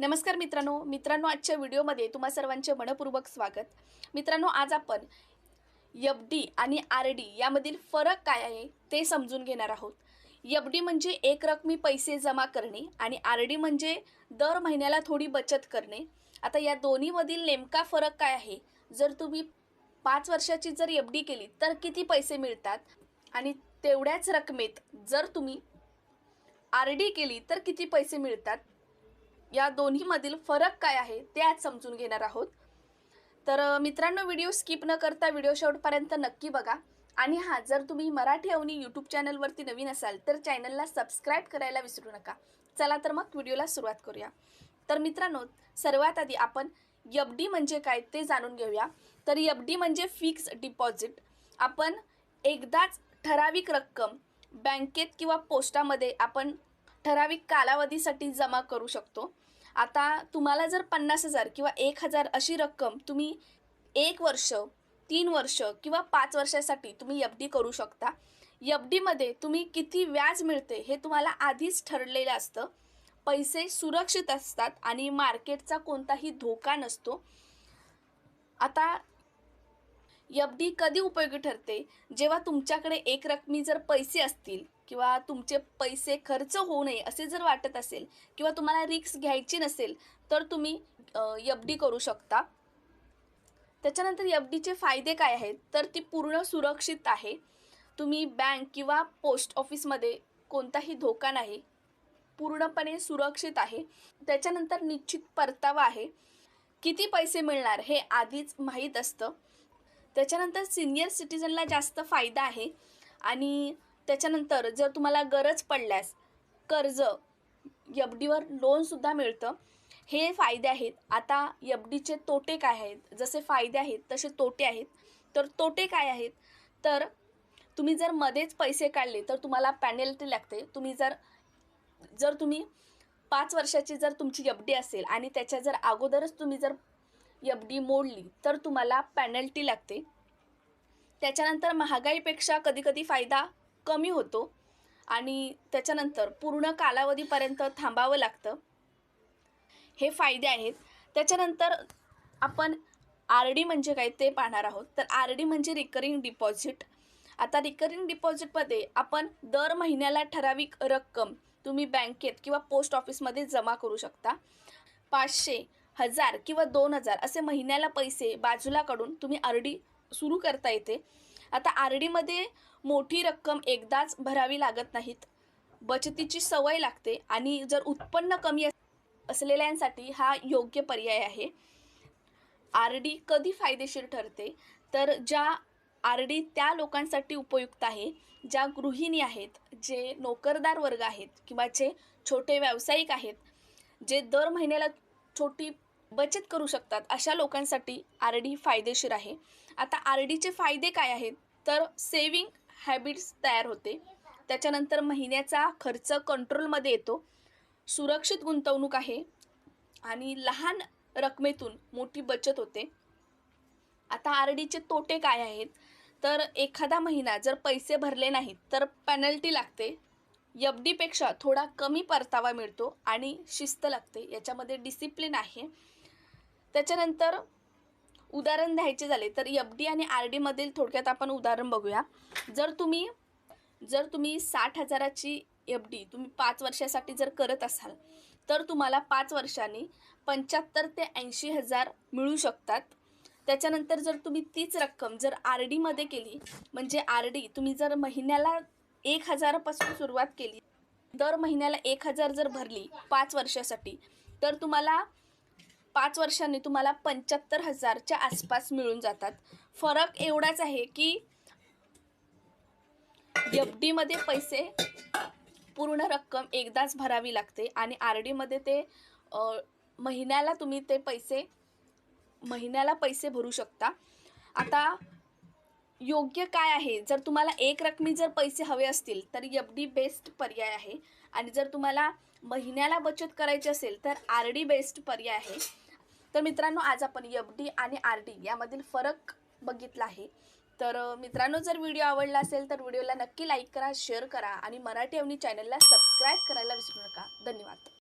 नमस्कार मित्रांनो आजच्या व्हिडिओमध्ये तुम्हा सर्वांचे मनपूर्वक स्वागत। मित्रांनो, आज आपण एफ-डी आणि आर-डी यामधील फरक काय आहे ते समजून घेणार आहोत। एफ-डी म्हणजे एक रकमी पैसे जमा करणे आणि आर-डी म्हणजे दर महिन्याला थोडी बचत करणे। आता या दोन्हीमधील नेमका फरक काय आहे? जर तुम्ही 5 वर्षाची जर एफ-डी केली तर किती पैसे मिळतात आणि तेवढ्याच रकमेत जर तुम्ही आर-डी केली तर किती पैसे मिळतात, या दोन्हीमधील फरक काय आहे ते आज समजून घेणार आहोत। तर मित्रांनो, व्हिडिओ स्किप न करता व्हिडिओ शेवटपर्यंत नक्की बघा। आणि जर तुम्ही मराठी अवनी यूट्यूब चॅनलवरती नवीन असाल तर चॅनलला सबस्क्राईब करायला विसरू नका। चला तर मग व्हिडिओला सुरुवात करूया। तर मित्रांनो, सर्वात आधी आपण एफ-डी म्हणजे काय ते जाणून घेऊया। तर एफ-डी म्हणजे फिक्स डिपॉझिट। आपण एकदाच ठराविक रक्कम बँकेत किंवा पोस्टामध्ये आपण ठराविक कालावधीसाठी जमा करू शकतो। आता तुम्हाला जर 50,000 किंवा 1,000 अशी रक्कम तुम्ही 1 वर्ष, 3 वर्ष किंवा 5 वर्षासाठी तुम्ही एफ-डी करू शकता। एफ-डीमध्ये तुम्ही किती व्याज मिळते हे तुम्हाला आधीच ठरलेलं असतं। पैसे सुरक्षित असतात आणि मार्केटचा कोणताही धोका नसतो। आता एफ-डी कधी उपयोगी ठरते? जेव्हा तुमच्याकडे एक रकमी जर पैसे असतील किंवा तुमचे पैसे खर्च होऊ नये असे जर वाटत असेल किंवा तुम्हाला रिस्क घ्यायची नसेल तर तुम्ही एफ-डी करू शकता। त्याच्यानंतर एफ-डीचे फायदे काय आहेत? तर ती पूर्ण सुरक्षित आहे। तुम्ही बँक किंवा पोस्ट ऑफिसमध्ये कोणताही धोका नाही, पूर्णपणे सुरक्षित आहे। त्याच्यानंतर निश्चित परतावा आहे, किती पैसे मिळणार हे आधीच माहीत असतं। त्याच्यानंतर सिनियर सिटीजनला जास्त फायदा आहे। आणि त्याच्यानंतर जर तुम्हाला गरज पडल्यास कर्ज, एफ-डीवर लोनसुद्धा मिळतं। हे फायदे आहेत। आता एफ-डीचे तोटे काय आहेत? जसे फायदे आहेत तसे तोटे आहेत। तर तोटे काय आहेत? तर तुम्ही जर मध्येच पैसे काढले तर तुम्हाला पेनल्टी लागते। जर तुम्ही 5 वर्षाची जर तुमची एफ-डी असेल आणि त्याच्या जर अगोदरच तुम्ही जर एफ-डी मोडली तर तुम्हाला पेनल्टी लागते। त्याच्यानंतर महागाईपेक्षा कधीकधी फायदा कमी होतो आणि त्याच्यानंतर पूर्ण कालावधीपर्यंत थांबावं लागतं। हे फायदे आहेत। त्याच्यानंतर आपण आर-डी म्हणजे काय ते पाहणार आहोत। तर आर-डी म्हणजे रिकरिंग डिपॉझिट। आता रिकरिंग डिपॉझिटमध्ये आपण दर महिन्याला ठराविक रक्कम तुम्ही बँकेत किंवा पोस्ट ऑफिसमध्ये जमा करू शकता। 500, 1000 किंवा 2000 असे महिन्याला पैसे बाजूला काढून तुम्ही आर-डी सुरू करता येते। आता आर-डीमध्ये मोठी रक्कम एकदाच भरावी लागत नाहीत, बचतीची सवय लागते आणि जर उत्पन्न कमी असलेल्यांसाठी हा योग्य पर्याय आहे। आर-डी कधी फायदेशीर ठरते? तर आर-डी त्या लोकांसाठी उपयुक्त आहे ज्या गृहिणी आहेत, जे नोकरदार वर्ग आहेत किंवा जे छोटे व्यावसायिक आहेत, जे दर महिन्याला छोटी बचत करू शकतात, अशा लोकांसाठी आर-डी फायदेशीर आहे। आता आर-डीचे फायदे काय आहेत? तर सेविंग हॅबिट्स तयार होते। त्याच्यानंतर महिन्याचा खर्च कंट्रोलमध्ये येतो, सुरक्षित गुंतवणूक आहे आणि लहान रकमेतून मोठी बचत होते। आता आर-डीचे तोटे काय आहेत? तर एखादा महिना जर पैसे भरले नाहीत तर पेनल्टी लागते, एफ-डीपेक्षा थोडा कमी परतावा मिळतो आणि शिस्त लागते, याच्यामध्ये डिसिप्लिन आहे। त्याच्यानंतर उदाहरण द्यायचे झाले तर एफ-डी आणि आर-डीमधील थोडक्यात आपण उदाहरण बघूया। जर तुम्ही 60,000ची एफ-डी तुम्ही 5 वर्षासाठी जर करत असाल तर तुम्हाला 5 वर्षांनी 75,000 ते 80,000 मिळू शकतात। त्याच्यानंतर जर तुम्ही तीच रक्कम जर आर-डीमध्ये केली, म्हणजे आर-डी तुम्ही जर महिन्याला 1,000 पासून सुरुवात केली, दर महिन्याला 1,000 जर भरली 5 वर्षासाठी तर तुम्हाला 5 वर्षांनी तुम्हाला 75,000च्या आसपास मिळून जातात। फरक एवढाच आहे की एफ-डीमध्ये पैसे पूर्ण रक्कम एकदाच भरावी लागते आणि आर-डीमध्ये ते महिन्याला तुम्ही ते महिन्याला पैसे भरू शकता। आता योग्य काय आहे? जर तुम्हाला एक रकमी जर पैसे हवे असतील तर एफ-डी बेस्ट पर्याय आहे आणि जर तुम्हाला महिन्याला बचत करायची असेल तर आर-डी बेस्ट पर्याय आहे। तर मित्रांनो, आज आपण एफ-डी आणि आर-डी यामधील फरक बघितला आहे। तर मित्रांनो, जर व्हिडिओ आवडला असेल तर व्हिडिओला नक्की लाईक करा, शेअर करा आणि मराठी अवनी चॅनलला सबस्क्राईब करायला विसरू नका। धन्यवाद।